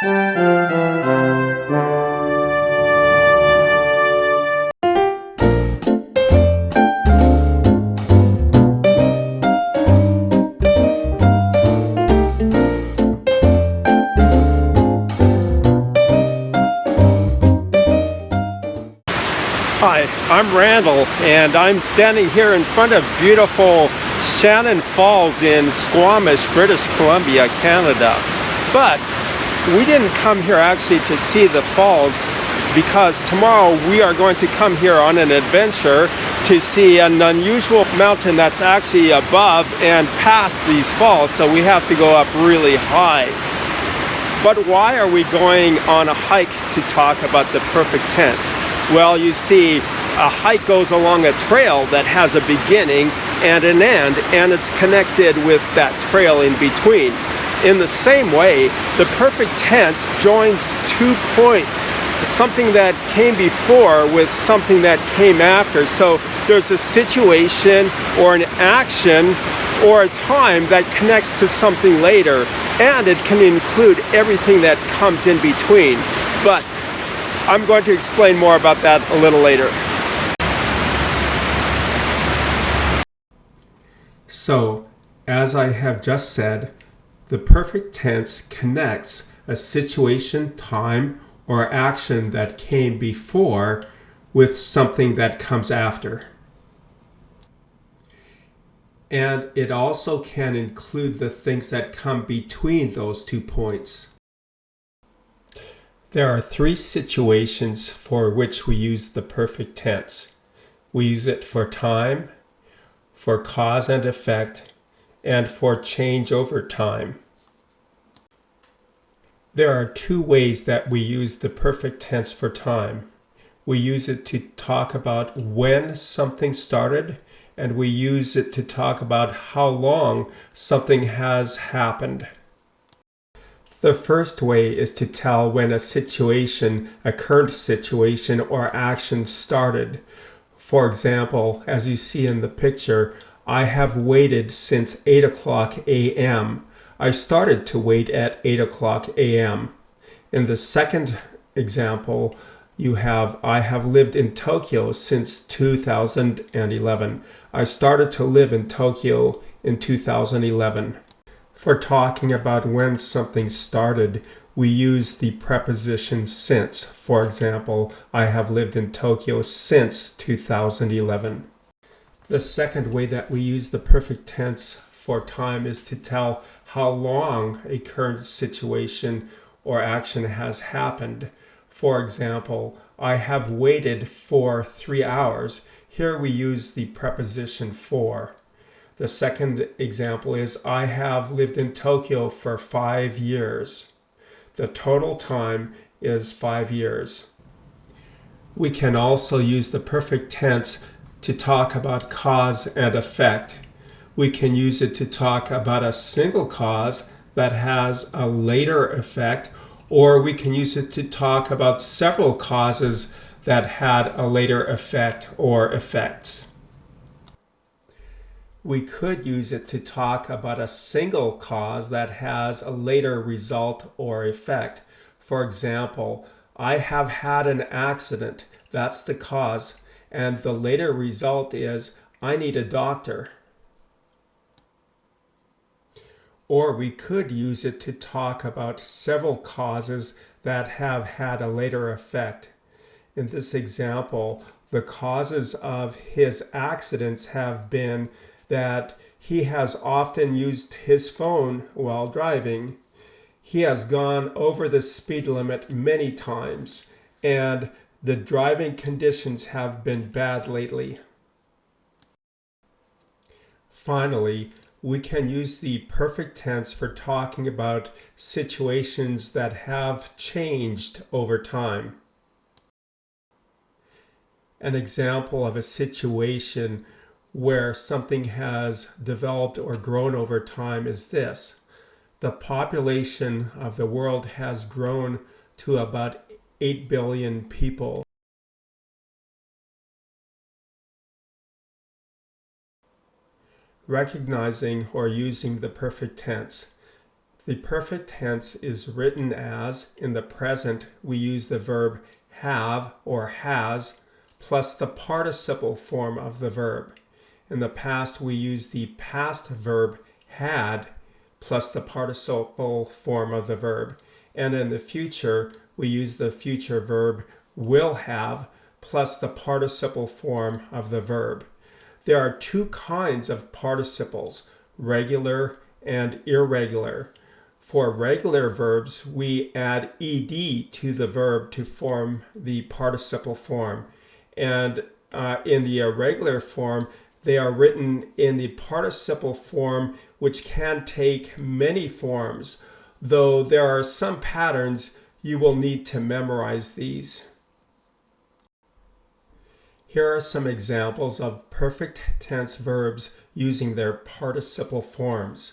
Hi, I'm Randall, and I'm standing here in front of beautiful Shannon Falls in Squamish, British Columbia, Canada. But we didn't come here actually to see the falls, because tomorrow we are going to come here on an adventure to see an unusual mountain that's actually above and past these falls, so we have to go up really high. But why are we going on a hike to talk about the perfect tense? Well, you see, a hike goes along a trail that has a beginning and an end, and it's connected with that trail in between. In the same way, the perfect tense joins 2 points, something that came before with something that came after. So there's a situation or an action or a time that connects to something later, and it can include everything that comes in between. But I'm going to explain more about that a little later. So, as I have just said, the perfect tense connects a situation, time, or action that came before with something that comes after. And it also can include the things that come between those 2 points. There are 3 situations for which we use the perfect tense. We use it for time, for cause and effect, and for change over time. There are 2 ways that we use the perfect tense for time. We use it to talk about when something started, and we use it to talk about how long something has happened. The first way is to tell when a situation, a current situation or action started. For example, as you see in the picture, I have waited since 8 o'clock a.m. I started to wait at 8 o'clock a.m. In the second example, you have, I have lived in Tokyo since 2011. I started to live in Tokyo in 2011. For talking about when something started, we use the preposition since. For example, I have lived in Tokyo since 2011. The second way that we use the perfect tense for time is to tell how long a current situation or action has happened. For example, I have waited for 3 hours. Here we use the preposition for. The second example is, I have lived in Tokyo for 5 years. The total time is 5 years. We can also use the perfect tense to talk about cause and effect. We can use it to talk about a single cause that has a later effect, or we can use it to talk about several causes that had a later effect or effects. We could use it to talk about a single cause that has a later result or effect. For example, I have had an accident. That's the cause. And the later result is, I need a doctor. Or we could use it to talk about several causes that have had a later effect. In this example, the causes of his accidents have been that he has often used his phone while driving. He has gone over the speed limit many times, and the driving conditions have been bad lately. Finally, we can use the perfect tense for talking about situations that have changed over time. An example of a situation where something has developed or grown over time is this. The population of the world has grown to about 8 billion people. Recognizing or using the perfect tense. The perfect tense is written as, in the present, we use the verb have or has plus the participle form of the verb. In the past, we use the past verb had plus the participle form of the verb. And in the future, we use the future verb will have plus the participle form of the verb. There are two kinds of participles, regular and irregular. For regular verbs, we add ed to the verb to form the participle form. And in the irregular form, they are written in the participle form, which can take many forms, though there are some patterns you will need to memorize these. Here are some examples of perfect tense verbs using their participle forms.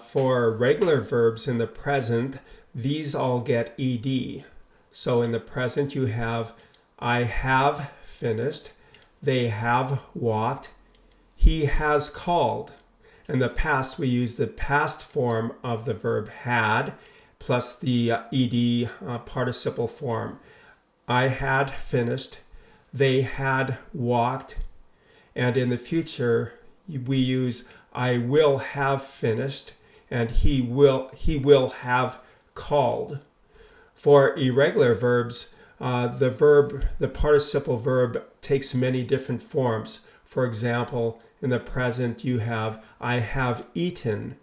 For regular verbs in the present, these all get ed. So in the present you have I have finished, they have walked, he has called. In the past we use the past form of the verb had plus the ed participle form. I had finished, they had walked, and in the future we use I will have finished and he will have called. For irregular verbs, the participle verb takes many different forms. For example, in the present you have I have eaten,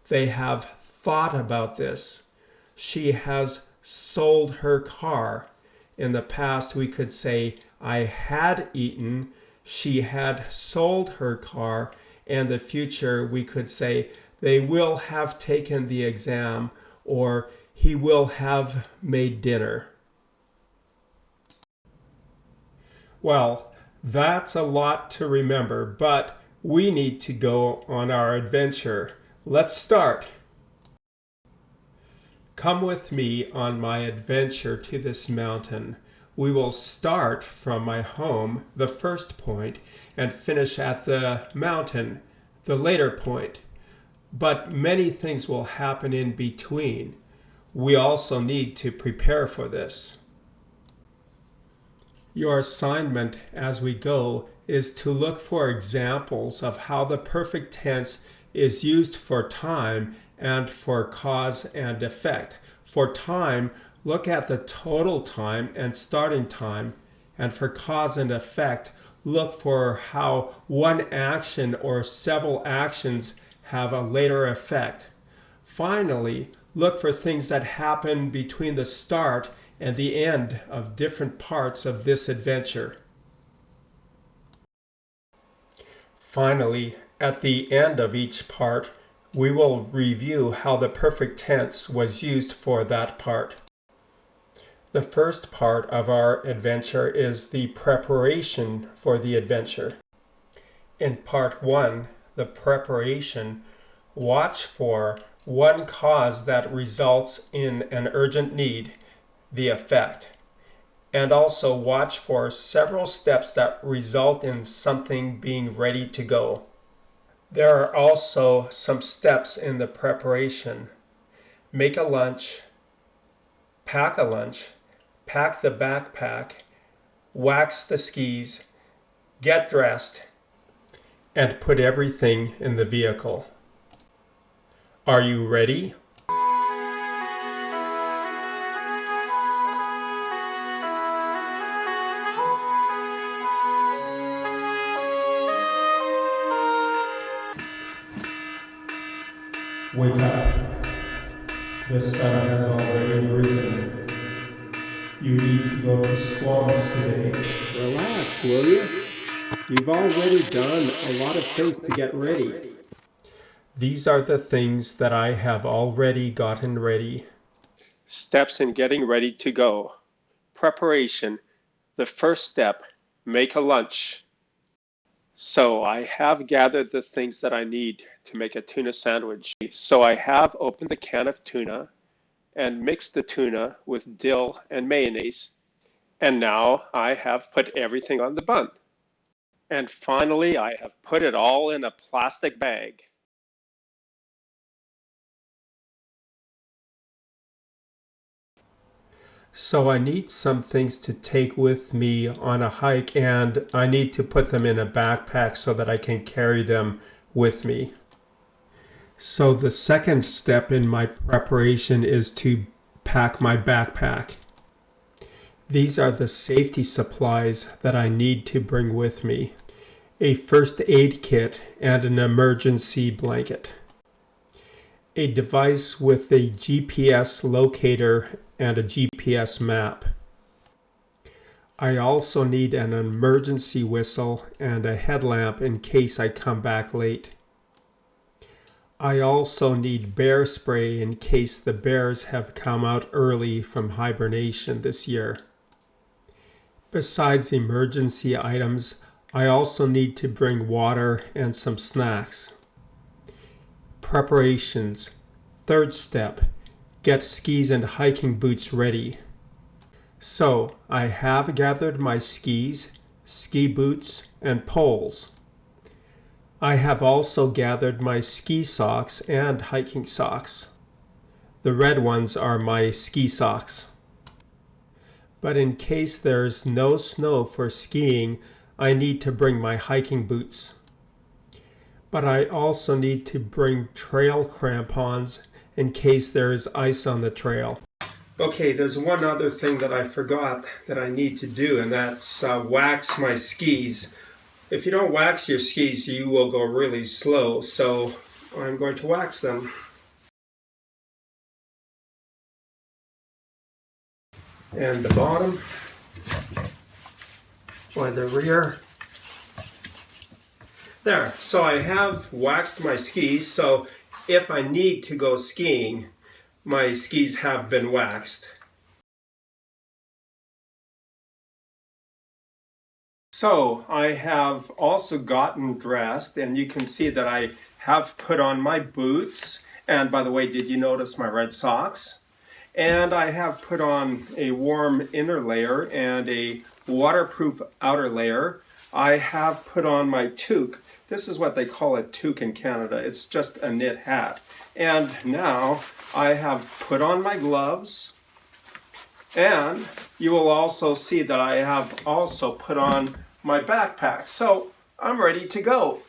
they have thought about this, she has sold her car. In the past we could say I had eaten, she had sold her car, and the future we could say they will have taken the exam or he will have made dinner. Well, that's a lot to remember, but we need to go on our adventure. Let's start. Come with me on my adventure to this mountain. We will start from my home, the first point, and finish at the mountain, the later point. But many things will happen in between. We also need to prepare for this. Your assignment as we go is to look for examples of how the perfect tense is used for time and for cause and effect. For time, look at the total time and starting time, and for cause and effect, look for how one action or several actions have a later effect. Finally, look for things that happen between the start and the end of different parts of this adventure. Finally, at the end of each part, we will review how the perfect tense was used for that part. The first part of our adventure is the preparation for the adventure. In part 1, the preparation, watch for one cause that results in an urgent need, the effect, and also watch for several steps that result in something being ready to go. There are also some steps in the preparation. Make a lunch, pack the backpack, wax the skis, get dressed, and put everything in the vehicle. Are you ready? Wake up. The sun has already risen. You need to go to Squams today. Relax, will you? You've already done a lot of things to get ready. These are the things that I have already gotten ready. Steps in getting ready to go. Preparation. The first step, make a lunch. So I have gathered the things that I need to make a tuna sandwich. So I have opened the can of tuna and mixed the tuna with dill and mayonnaise. And now I have put everything on the bun. And finally, I have put it all in a plastic bag. So I need some things to take with me on a hike, and I need to put them in a backpack so that I can carry them with me. So the second step in my preparation is to pack my backpack. These are the safety supplies that I need to bring with me. A first aid kit and an emergency blanket. A device with a GPS locator and a GPS map. I also need an emergency whistle and a headlamp in case I come back late. I also need bear spray in case the bears have come out early from hibernation this year. Besides emergency items, I also need to bring water and some snacks. Preparations. Third step, get skis and hiking boots ready. So, I have gathered my skis, ski boots, and poles. I have also gathered my ski socks and hiking socks. The red ones are my ski socks. But in case there's no snow for skiing, I need to bring my hiking boots. But I also need to bring trail crampons in case there is ice on the trail. Okay, there's one other thing that I forgot that I need to do, and that's wax my skis. If you don't wax your skis, you will go really slow, so I'm going to wax them. And the bottom, or the rear. There, so I have waxed my skis, so if I need to go skiing, my skis have been waxed. So I have also gotten dressed, and you can see that I have put on my boots. And by the way, did you notice my red socks? And I have put on a warm inner layer and a waterproof outer layer. I have put on my toque. This is what they call a toque in Canada. It's just a knit hat. And now I have put on my gloves. And you will also see that I have also put on my backpack. So I'm ready to go.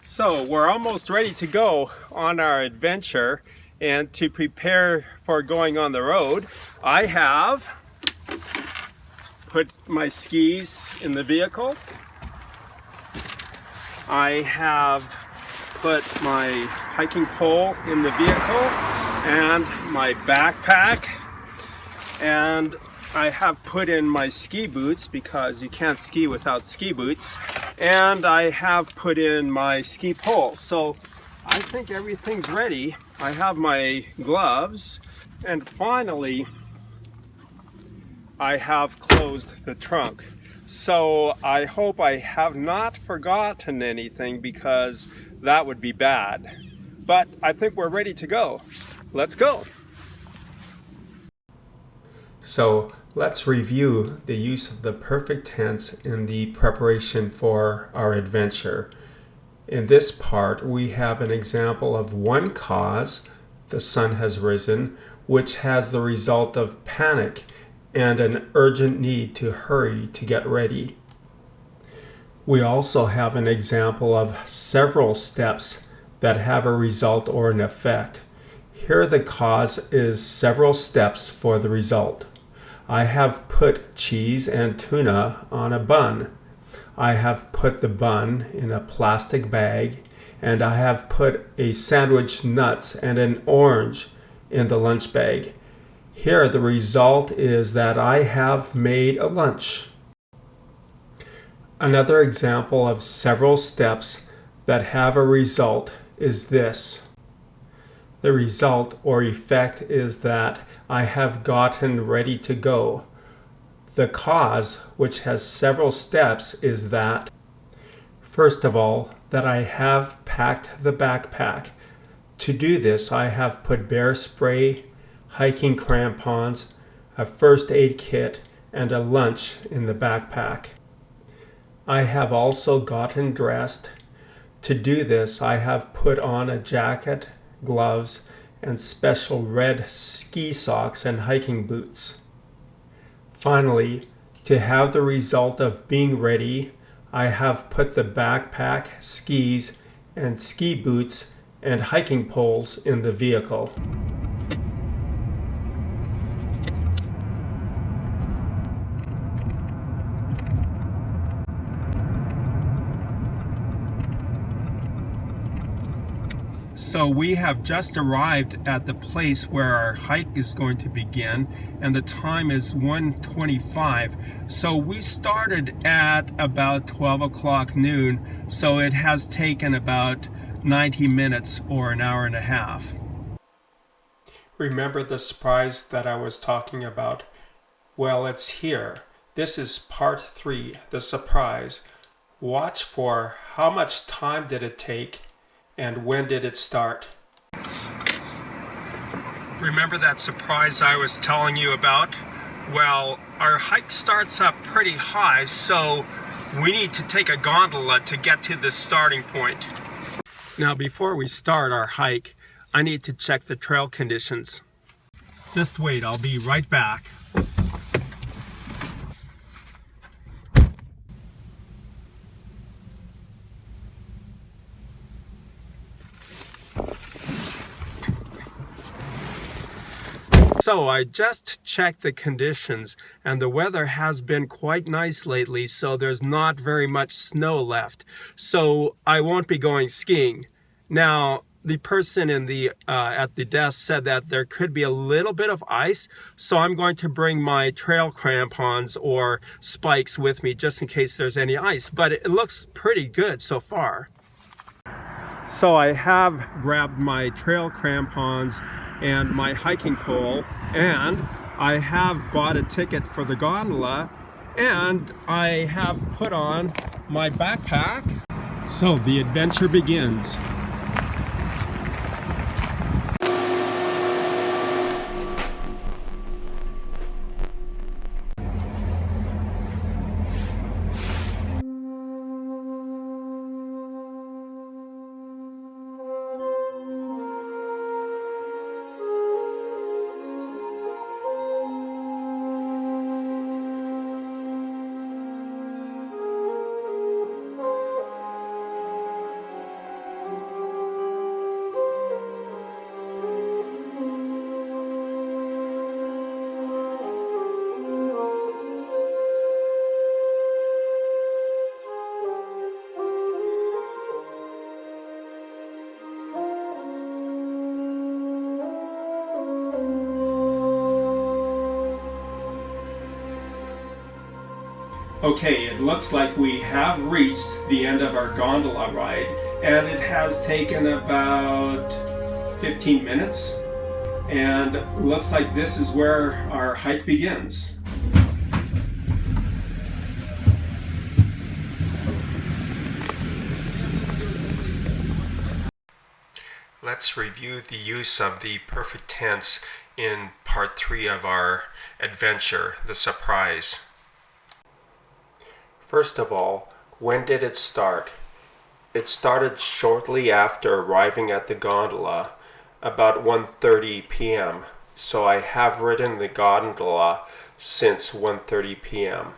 So we're almost ready to go on our adventure, and to prepare for going on the road, I have put my skis in the vehicle. I have put my hiking pole in the vehicle and my backpack, and I have put in my ski boots because you can't ski without ski boots, and I have put in my ski pole. So I think everything's ready. I have my gloves, and finally I have closed the trunk. So I hope I have not forgotten anything, because that would be bad. But I think we're ready to go. Let's go. So let's review the use of the perfect tense in the preparation for our adventure. In this part, we have an example of one cause, the sun has risen, which has the result of panic and an urgent need to hurry to get ready. We also have an example of several steps that have a result or an effect. Here the cause is several steps for the result. I have put cheese and tuna on a bun. I have put the bun in a plastic bag, and I have put a sandwich, nuts, and an orange in the lunch bag. Here the result is that I have made a lunch. Another example of several steps that have a result is this. The result or effect is that I have gotten ready to go. The cause, which has several steps, is that, first of all, that I have packed the backpack. To do this, I have put bear spray, hiking crampons, a first aid kit, and a lunch in the backpack. I have also gotten dressed. To do this, I have put on a jacket, gloves, and special red ski socks and hiking boots. Finally, to have the result of being ready, I have put the backpack, skis, and ski boots and hiking poles in the vehicle. So we have just arrived at the place where our hike is going to begin, and the time is 1:25. So we started at about 12 o'clock noon, so it has taken about 90 minutes or an hour and a half. Remember the surprise that I was talking about? Well, it's here. This is part 3, the surprise. Watch for how much time did it take and when did it start? Remember that surprise I was telling you about? Well, our hike starts up pretty high, so we need to take a gondola to get to the starting point. Now, before we start our hike, I need to check the trail conditions. Just wait, I'll be right back. So I just checked the conditions, and the weather has been quite nice lately, so there's not very much snow left. So I won't be going skiing. Now, the person in the at the desk said that there could be a little bit of ice, so I'm going to bring my trail crampons or spikes with me just in case there's any ice. But it looks pretty good so far. So I have grabbed my trail crampons and my hiking pole, and I have bought a ticket for the gondola, and I have put on my backpack. So the adventure begins. Okay, it looks like we have reached the end of our gondola ride, and it has taken about 15 minutes, and looks like this is where our hike begins. Let's review the use of the perfect tense in part 3 of our adventure, the surprise. First of all, when did it start? It started shortly after arriving at the gondola, about 1:30 p.m. So I have ridden the gondola since 1:30 p.m.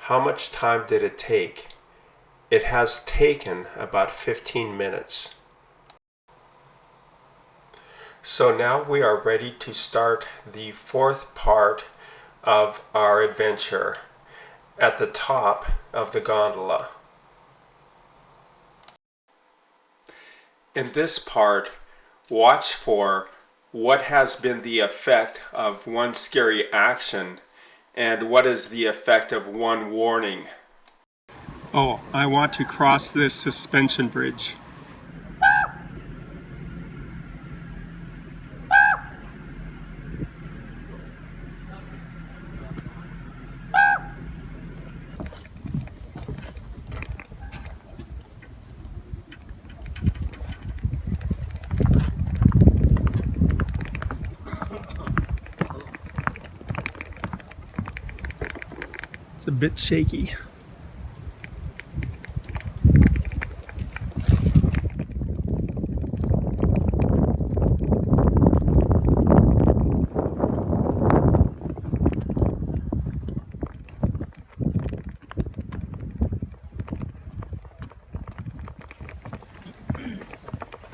How much time did it take? It has taken about 15 minutes. So now we are ready to start the 4th part of our adventure at the top of the gondola. In this part, watch for what has been the effect of one scary action and what is the effect of one warning. Oh, I want to cross this suspension bridge. It's a bit shaky.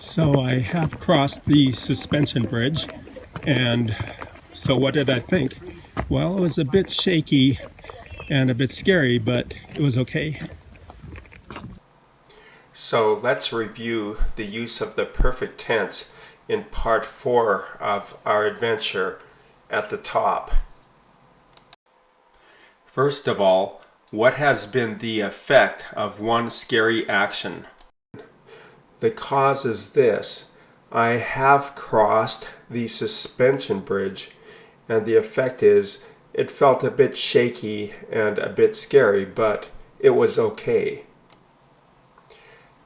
So I have crossed the suspension bridge, and so what did I think? Well, it was a bit shaky and a bit scary, but it was okay. So let's review the use of the perfect tense in part 4 of our adventure at the top. First of all, what has been the effect of one scary action? The cause is this: I have crossed the suspension bridge, and the effect is it felt a bit shaky and a bit scary, but it was okay.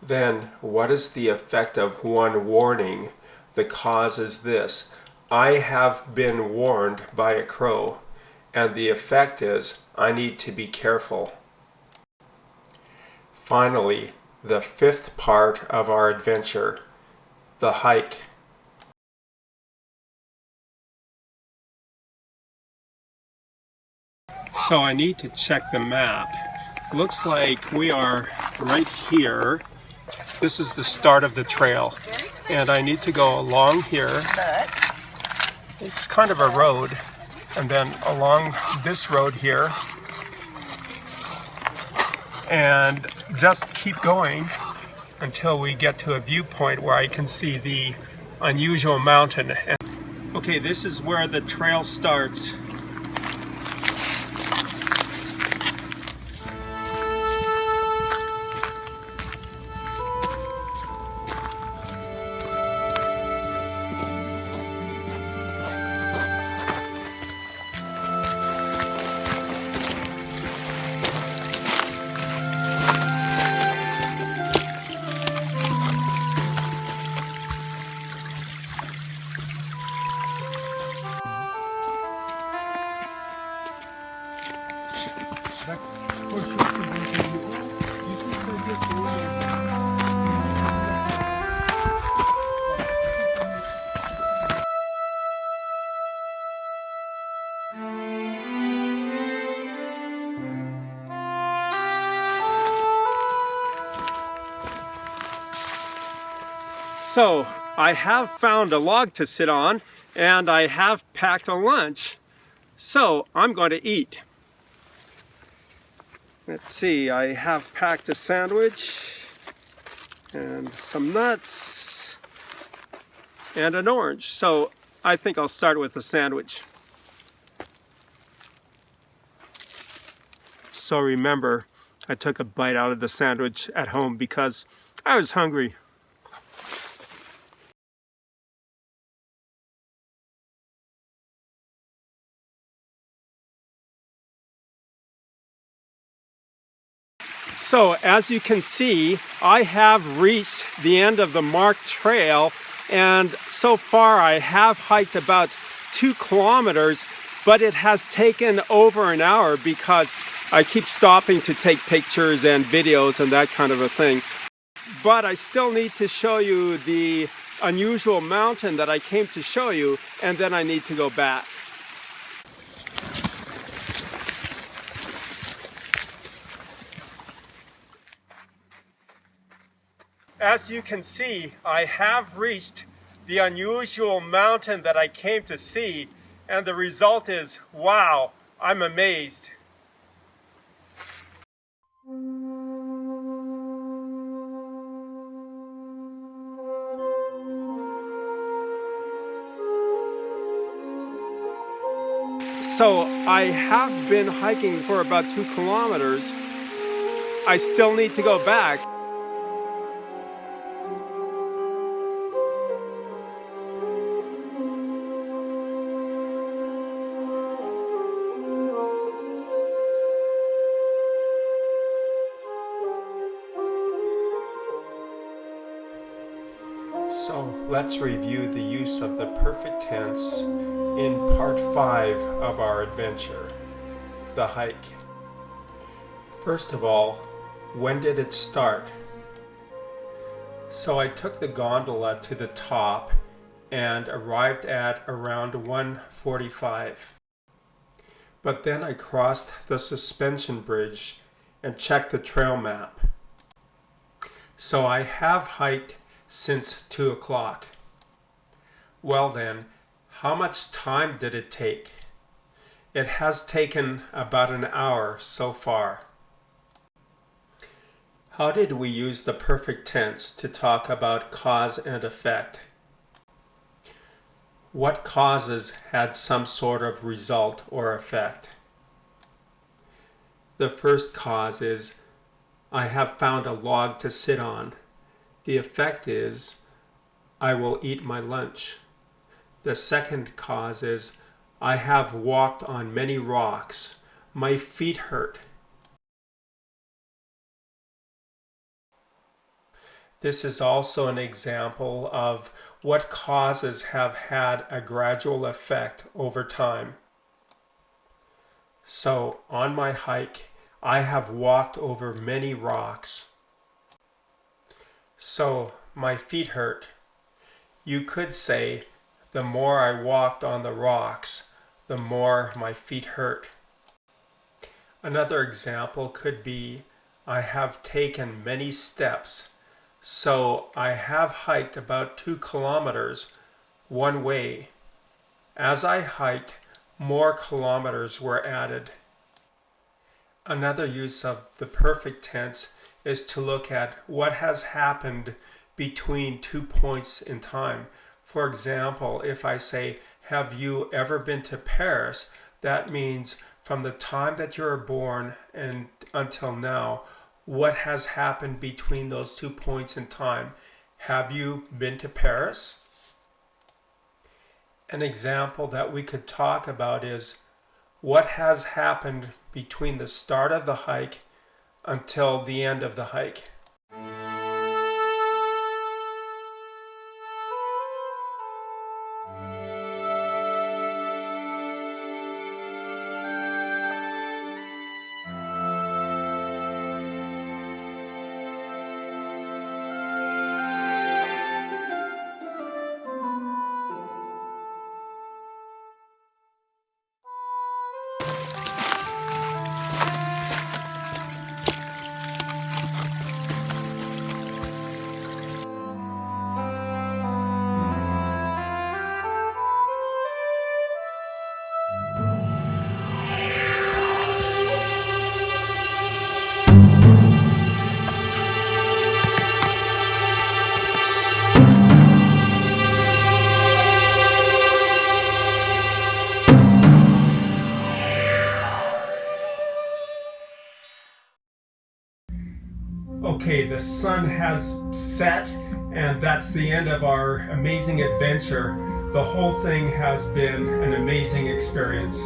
Then, what is the effect of one warning? The cause is this: I have been warned by a crow, and the effect is I need to be careful. Finally, the fifth part of our adventure, the hike. So I need to check the map. Looks like we are right here. This is the start of the trail, and I need to go along here. It's kind of a road, and then along this road here, and just keep going until we get to a viewpoint where I can see the unusual mountain. Okay, this is where the trail starts. So I have found a log to sit on, and I have packed a lunch. So I'm going to eat. Let's see, I have packed a sandwich and some nuts and an orange. So I think I'll start with the sandwich. So remember, I took a bite out of the sandwich at home because I was hungry. So as you can see, I have reached the end of the marked trail, and so far I have hiked about 2 kilometers, but it has taken over an hour because I keep stopping to take pictures and videos and that kind of a thing. But I still need to show you the unusual mountain that I came to show you, and then I need to go back. As you can see, I have reached the unusual mountain that I came to see, and the result is, wow, I'm amazed. So I have been hiking for about 2 kilometers. I still need to go back. So let's review the use of the perfect tense in part 5 of our adventure, the hike. First of all, when did it start? So I took the gondola to the top and arrived at around 1:45. But then I crossed the suspension bridge and checked the trail map. So I have hiked since 2 o'clock. Well then, how much time did it take? It has taken about an hour so far. How did we use the perfect tense to talk about cause and effect? What causes had some sort of result or effect? The first cause is, I have found a log to sit on. The effect is, I will eat my lunch. The second cause is, I have walked on many rocks. My feet hurt. This is also an example of what causes have had a gradual effect over time. So, on my hike, I have walked over many rocks. So, my feet hurt. You could say, the more I walked on the rocks, the more my feet hurt. Another example could be, I have taken many steps. So, I have hiked about 2 kilometers one way. As I hiked, more kilometers were added. Another use of the perfect tense is to look at what has happened between 2 points in time. For example, if I say, have you ever been to Paris? That means from the time that you were born and until now, what has happened between those 2 points in time? Have you been to Paris? An example that we could talk about is, what has happened between the start of the hike until the end of the hike? Okay, the sun has set, and that's the end of our amazing adventure. The whole thing has been an amazing experience.